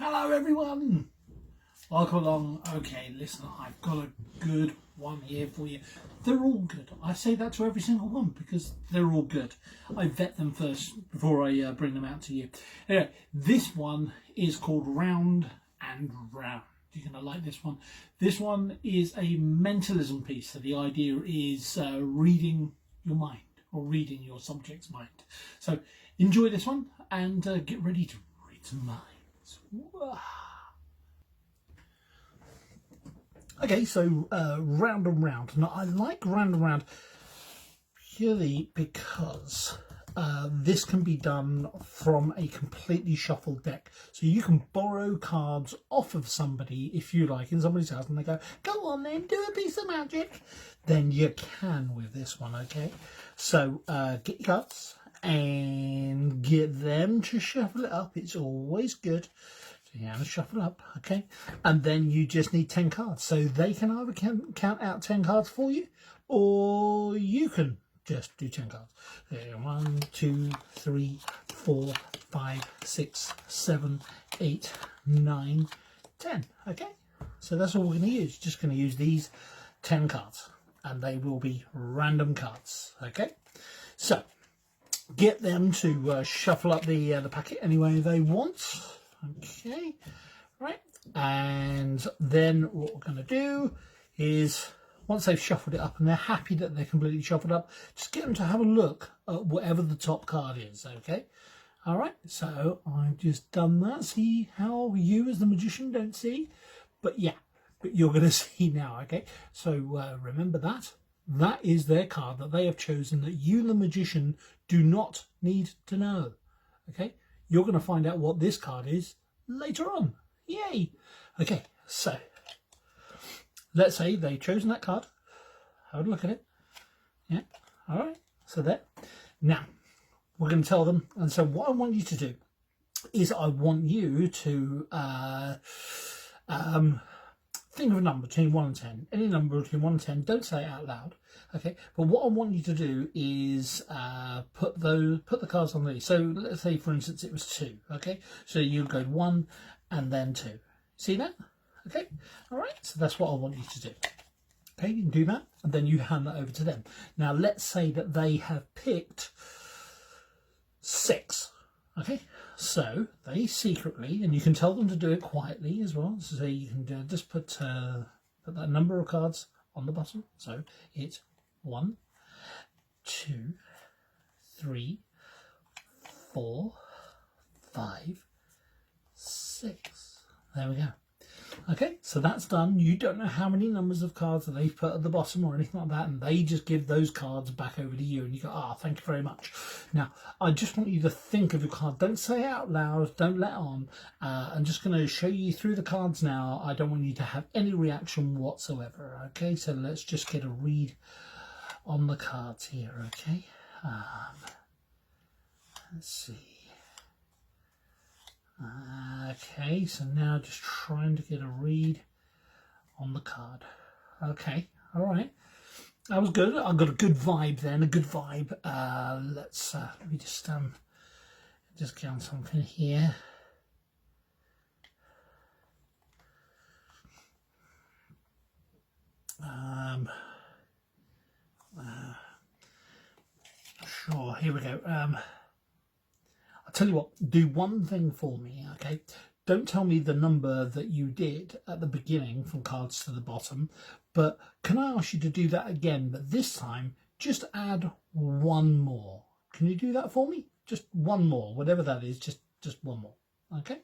Hello everyone, welcome along. Okay, listen, I've got a good one here for you. They're all good. I say that to every single one because they're all good. I vet them first before I bring them out to you. Anyway, this one is called Round and Round. You're going to like this one. This one is a mentalism piece. So the idea is reading your mind or reading your subject's mind. So enjoy this one and get ready to read some minds. Okay, so Round and Round. Now I like Round and Round purely because this can be done from a completely shuffled deck. So you can borrow cards off of somebody if you like in somebody's house and they go on then, do a piece of magic. Then you can with this one, okay? So get your cards and get them to shuffle it up. It's always good. So you have to shuffle up, okay? And then you just need 10 cards. So they can either count out 10 cards for you, or you can just do 10 cards. 1, 2, 3, 4, 5, 6, 7, 8, 9, 10. Okay? So that's all we're going to use. Just going to use these 10 cards. And they will be random cards. Okay? So get them to shuffle up the packet any way they want. Okay, right, and then what we're going to do is once they've shuffled it up and they're happy that they're completely shuffled up, just get them to have a look at whatever the top card is. Okay, all right, so I've just done that. See how you as the magician don't see, but yeah, but you're going to see now. Okay, so remember that is their card that they have chosen that you the magician do not need to know. Okay, you're going to find out what this card is later on. Yay! Okay, so let's say they've chosen that card. Have a look at it. Yeah, all right. So there. Now, we're going to tell them. And so what I want you to do is I want you to think of a number between 1 and 10. Any number between 1 and 10. Don't say it out loud. Okay, but what I want you to do is put the cards on these. So let's say, for instance, it was 2. Okay, so you go 1 and then 2. See that? Okay, all right. So that's what I want you to do. Okay, you can do that, and then you hand that over to them. Now, let's say that they have picked 6. Okay, so they secretly, and you can tell them to do it quietly as well. So you can just put that number of cards on the bottom. So it's 1, 2, 3, 4, 5, 6. There we go. Okay, so that's done. You don't know how many numbers of cards that they've put at the bottom or anything like that, and they just give those cards back over to you, and you go, thank you very much. Now, I just want you to think of your card. Don't say it out loud. Don't let on. I'm just going to show you through the cards now. I don't want you to have any reaction whatsoever. Okay, so let's just get a read on the cards here. Okay, let's see. Okay, so now just trying to get a read on the card. Okay, all right. That was good. I got a good vibe then, a good vibe. Let me just get on something here. Sure, here we go. I'll tell you what, do one thing for me, okay? Don't tell me the number that you did at the beginning from cards to the bottom, but can I ask you to do that again, but this time just add one more. Can you do that for me? Just one more, whatever that is, just one more, okay?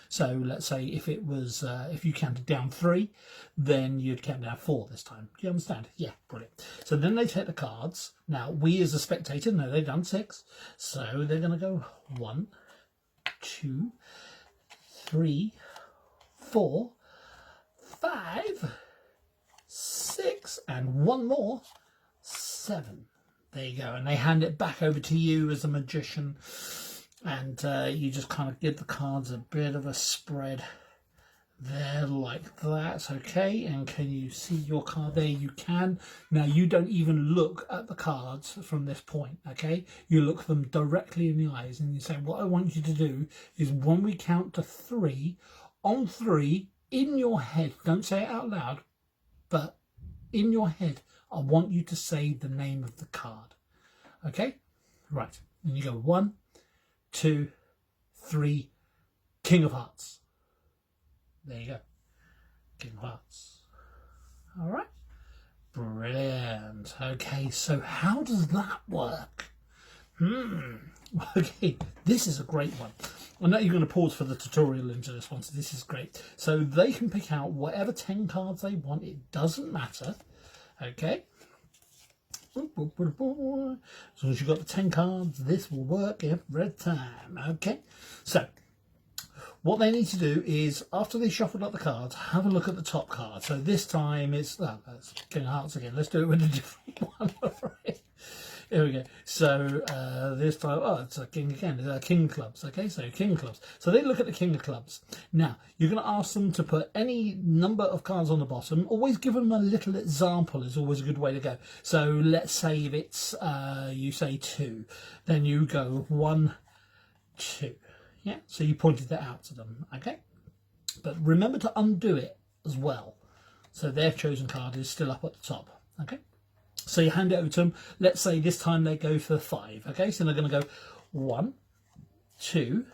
So let's say if it was, if you counted down 3, then you'd count down 4 this time. Do you understand? Yeah, brilliant. So then they take the cards. Now, we as a spectator know they've done 6. So they're going to go 1, 2, 3, 4, 5, 6, and one more, 7. There you go. And they hand it back over to you as a magician. And you just kind of give the cards a bit of a spread there like that. Okay, and can you see your card there? You can. Now you don't even look at the cards from this point. Okay, you look them directly in the eyes and you say, what I want you to do is when we count to 3, On 3, in your head, don't say it out loud, but in your head, I want you to say the name of the card. Okay? Right. And you go 1, 2, 3, King of Hearts. There you go. King of Hearts. All right. Brilliant. Okay, so how does that work? Okay, this is a great one. I know you're going to pause for the tutorial into this one, so this is great. So they can pick out whatever 10 cards they want. It doesn't matter. Okay. As long as you've got the 10 cards, this will work every time. Okay. So what they need to do is, after they shuffled up the cards, have a look at the top card. So this time it's, that's King of Hearts again. Let's do it with a different one. Right. Here we go. So this time, it's a King again. It's a King of Clubs. Okay, so King of Clubs. So they look at the King of Clubs. Now, you're going to ask them to put any number of cards on the bottom. Always give them a little example is always a good way to go. So let's say if it's, you say 2, then you go 1, 2. Yeah, so you pointed that out to them, okay? But remember to undo it as well. So their chosen card is still up at the top, okay? So you hand it over to them. Let's say this time they go for 5, okay? So they're going to go 1, 2,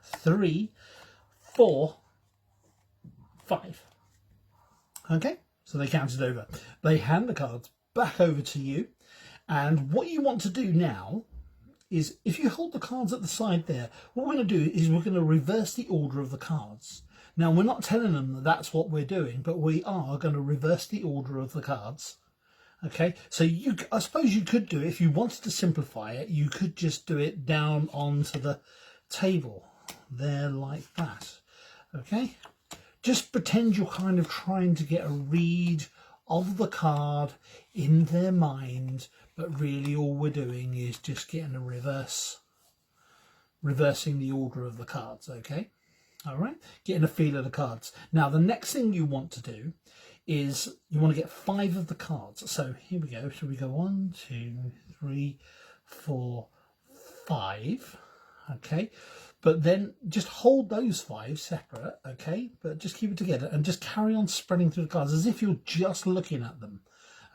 3, 4, 5. Okay? So they counted over. They hand the cards back over to you. And what you want to do now is, if you hold the cards at the side there, what we're going to do is we're going to reverse the order of the cards. Now, we're not telling them that that's what we're doing, but we are going to reverse the order of the cards. Okay, so I suppose you could do it, if you wanted to simplify it, you could just do it down onto the table there like that. Okay, just pretend you're kind of trying to get a read of the card in their mind, but really all we're doing is just getting a reversing the order of the cards. Okay, all right, getting a feel of the cards. Now the next thing you want to do is you want to get 5 of the cards. So here we go. So we go 1, 2, 3, 4, 5. Okay, but then just hold those 5 separate. Okay, but just keep it together and just carry on spreading through the cards as if you're just looking at them.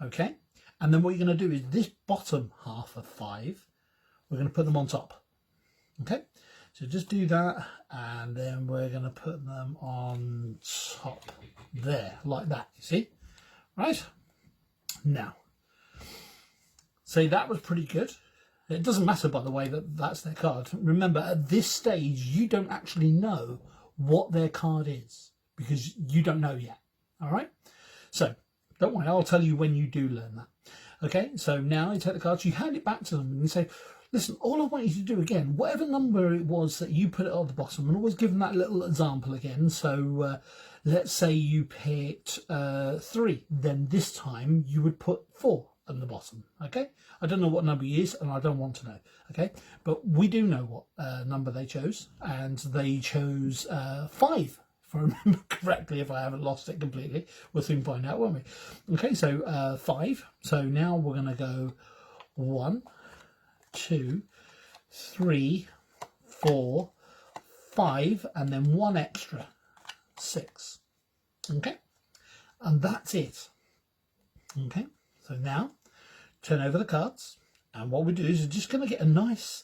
Okay, and then what you're going to do is this bottom half of 5, we're going to put them on top. Okay, so just do that, and then we're going to put them on top there, like that, you see? Right? Now, see, that was pretty good. It doesn't matter, by the way, that that's their card. Remember, at this stage, you don't actually know what their card is, because you don't know yet, all right? So, don't worry, I'll tell you when you do learn that. Okay, so now you take the cards, you hand it back to them, and you say, listen, all I want you to do again, whatever number it was that you put it on the bottom, and always give them that little example again. So let's say you picked 3, then this time you would put 4 on the bottom. Okay, I don't know what number he is, and I don't want to know. Okay, but we do know what number they chose, and they chose 5. If I remember correctly, if I haven't lost it completely, we'll soon find out, won't we? Okay, so 5. So now we're going to go 1, 2, 3, 4, 5, and then 1 extra, 6. Okay, and that's it. Okay, so now turn over the cards, and what we do is we're just going to get a nice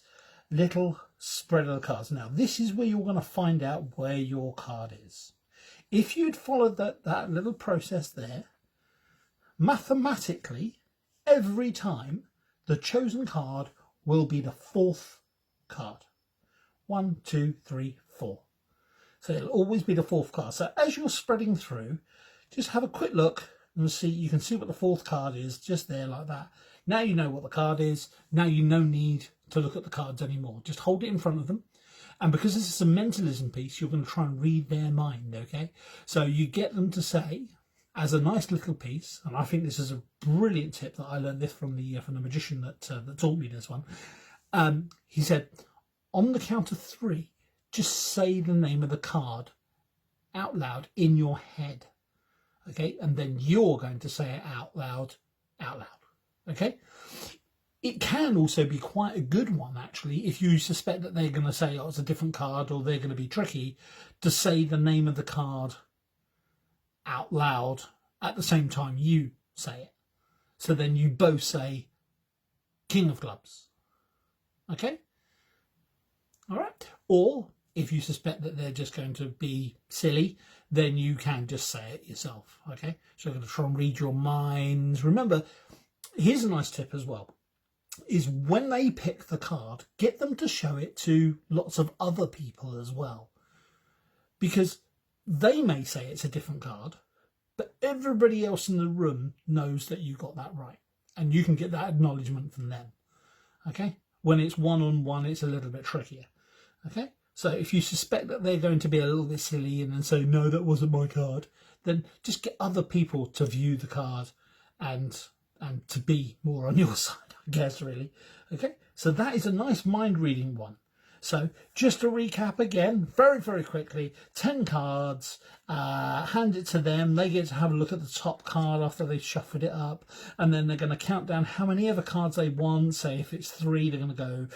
little spread of the cards. Now this is where you're going to find out where your card is. If you'd followed that little process there, mathematically every time the chosen card will be the 4th card. 1, 2, 3, 4. So it'll always be the 4th card. So as you're spreading through, just have a quick look and see. You can see what the 4th card is just there like that. Now you know what the card is. Now you no need to look at the cards anymore. Just hold it in front of them. And because this is a mentalism piece, you're going to try and read their mind, okay? So you get them to say, as a nice little piece, and I think this is a brilliant tip that I learned this from the magician that taught me this one. He said, on the count of 3, just say the name of the card out loud in your head, okay? And then you're going to say it out loud, okay? It can also be quite a good one, actually, if you suspect that they're going to say, oh, it's a different card, or they're going to be tricky, to say the name of the card out loud at the same time you say it. So then you both say King of Clubs. Okay? All right? Or if you suspect that they're just going to be silly, then you can just say it yourself. Okay? So I'm going to try and read your minds. Remember, here's a nice tip as well, is when they pick the card, get them to show it to lots of other people as well. Because they may say it's a different card, but everybody else in the room knows that you got that right. And you can get that acknowledgement from them. Okay? When it's one-on-one, it's a little bit trickier. Okay? So if you suspect that they're going to be a little bit silly and then say, no, that wasn't my card, then just get other people to view the card and to be more on your side, I guess, really. Okay? So that is a nice mind-reading one. So just to recap again, very, very quickly, 10 cards, hand it to them. They get to have a look at the top card after they've shuffled it up. And then they're going to count down how many other cards they want. Say if it's 3, they're going to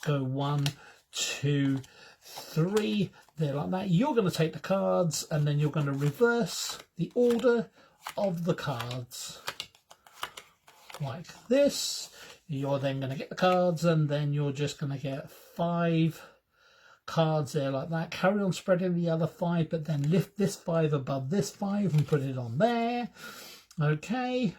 go 1, 2, 3. There like that. You're going to take the cards and then you're going to reverse the order of the cards like this. You're then going to get the cards and then you're just going to get 5 cards there like that. Carry on spreading the other 5, but then lift this 5 above this 5 and put it on there. Okay,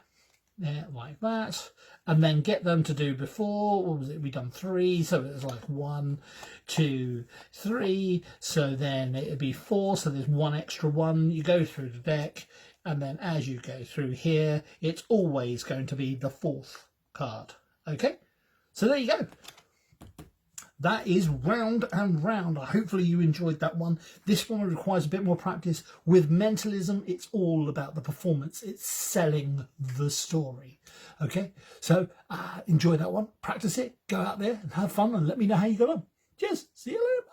there like that. And then get them to do before, what was it, we done 3, so it was like 1, 2, 3, so then it'd be 4, so there's 1 extra 1. You go through the deck, and then as you go through here, it's always going to be the 4th card. Okay, so there you go. That is Round and Round. Hopefully you enjoyed that one. This one requires a bit more practice. With Mentalism, it's all about the performance. It's selling the story. Okay, so enjoy that one. Practice it. Go out there and have fun and let me know how you got on. Cheers. See you later.